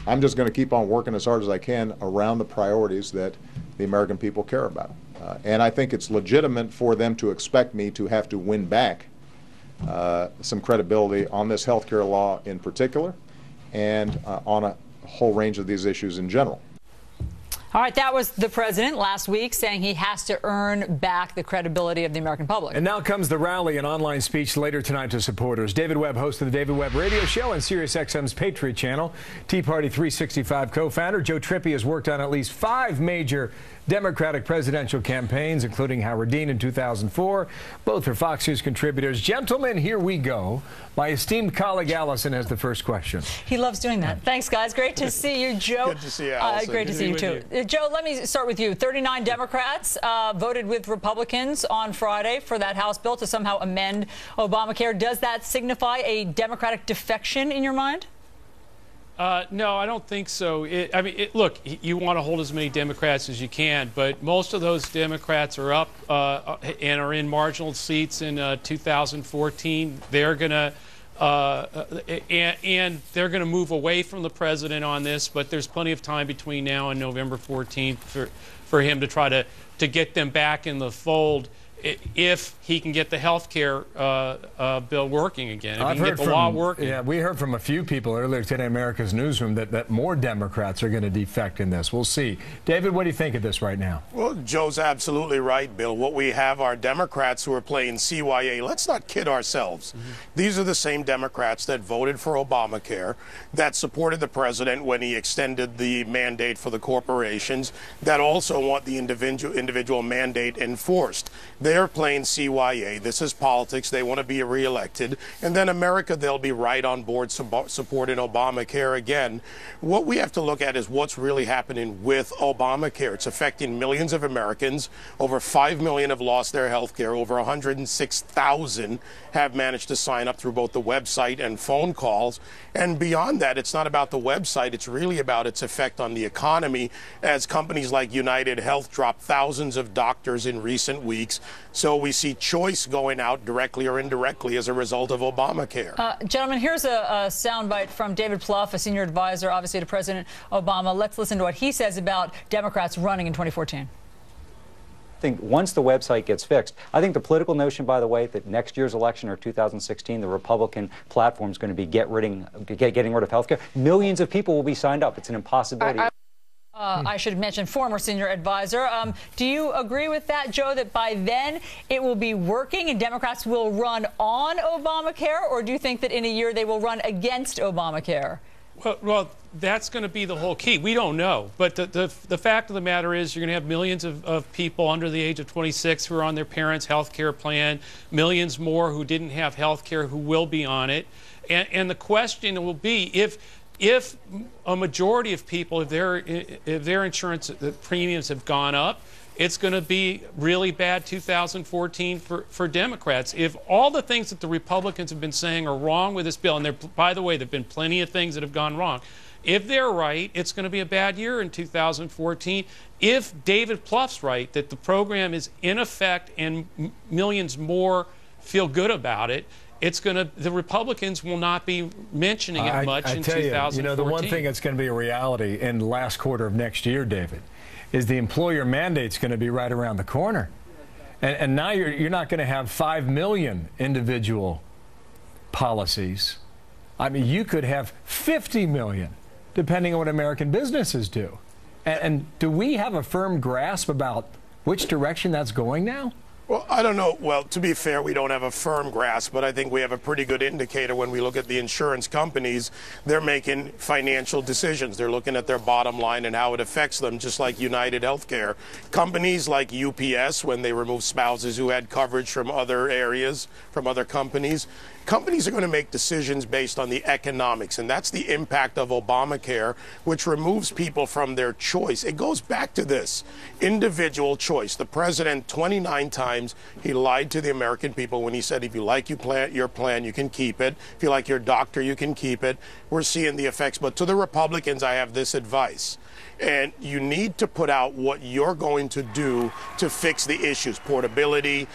I'm just going to keep on working as hard as I can around the priorities that the American people care about. And I think it's legitimate for them to expect me to have to win back some credibility on this health care law in particular, and on a whole range of these issues in general. All right, that was the president last week saying he has to earn back the credibility of the American public. And now comes the rally, an online speech later tonight to supporters. David Webb, host of the David Webb Radio Show and SiriusXM's Patriot Channel. Tea Party 365 co-founder Joe Trippi has worked on at least 5 major Democratic presidential campaigns, including Howard Dean in 2004. Both are Fox News contributors. Gentlemen, here we go. My esteemed colleague Allison has the first question. He loves doing that. Thanks, guys. Great to see you, Joe. Good to see you, Allison. Great to see you, too. Joe, let me start with you. 39 Democrats voted with Republicans on Friday for that House bill to somehow amend Obamacare. Does that signify a Democratic defection in your mind? No, I don't think so. Look, you want to hold as many Democrats as you can, but most of those Democrats are up and are in marginal seats in 2014. They're going to and they're going to move away from the president on this, but there's plenty of time between now and November 14th for him to try to get them back in the fold, if he can get the health care bill working again. If he can get the law working. Yeah, we heard from a few people earlier today in America's Newsroom that more Democrats are going to defect in this. We'll see. David, what do you think of this right now? Well, Joe's absolutely right, Bill. What we have are Democrats who are playing CYA. Let's not kid ourselves. These are the same Democrats that voted for Obamacare, that supported the president when he extended the mandate for the corporations, that also want the individual mandate enforced. They're playing CYA. This is politics. They want to be reelected. And then America, they'll be right on board supporting Obamacare again. What we have to look at is what's really happening with Obamacare. It's affecting millions of Americans. Over 5 million have lost their health care. Over 106,000 have managed to sign up through both the website and phone calls. And beyond that, it's not about the website. It's really about its effect on the economy, as companies like United Health dropped thousands of doctors in recent weeks. So we see choice going out directly or indirectly as a result of Obamacare. Gentlemen, here's a soundbite from David Plouffe, a senior advisor, obviously, to President Obama. Let's listen to what he says about Democrats running in 2014. I think once the website gets fixed, I think the political notion, by the way, that next year's election or 2016, the Republican platform is going to be getting rid of health care. Millions of people will be signed up. It's an impossibility. I should mention former senior advisor. Do you agree with that, Joe, that by then it will be working and Democrats will run on Obamacare, or do you think that in a year they will run against Obamacare? Well, that's going to be the whole key. We don't know. But the fact of the matter is you're going to have millions of people under the age of 26 who are on their parents' health care plan, millions more who didn't have health care who will be on it. And the question will be, if a majority of people, if their insurance premiums have gone up, it's going to be really bad 2014 for Democrats. If all the things that the Republicans have been saying are wrong with this bill, and by the way, there have been plenty of things that have gone wrong, if they're right, it's going to be a bad year in 2014. If David Plouffe's right, that the program is in effect and millions more feel good about it, the Republicans will not be mentioning it much in 2014. You know, the one thing that's going to be a reality in the last quarter of next year, David, is the employer mandate's going to be right around the corner. And now you're not going to have 5 million individual policies. I mean, you could have 50 million, depending on what American businesses do. And do we have a firm grasp about which direction that's going now? Well, I don't know. Well, to be fair, we don't have a firm grasp, but I think we have a pretty good indicator when we look at the insurance companies. They're making financial decisions. They're looking at their bottom line and how it affects them, just like United Healthcare. Companies like UPS, when they remove spouses who had coverage from other areas, from other companies, companies are going to make decisions based on the economics, and that's the impact of Obamacare, which removes people from their choice. It goes back to this individual choice. The president, 29 times, he lied to the American people when he said, if you like your plan, you can keep it. If you like your doctor, you can keep it. We're seeing the effects. But to the Republicans, I have this advice. And you need to put out what you're going to do to fix the issues. Portability,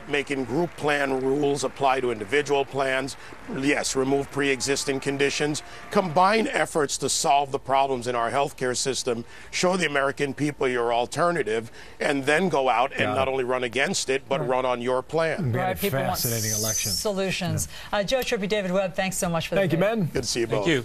making group plan rules apply to individual plans. plans, yes, remove pre-existing conditions, combine efforts to solve the problems in our healthcare system, show the American people your alternative, and then go out and not only run against it, but run on your plan. Right, people want fascinating election. solutions. Joe Trippi, David Webb, thanks so much for the Thank you, debate. Ben. Good to see you both. Thank you.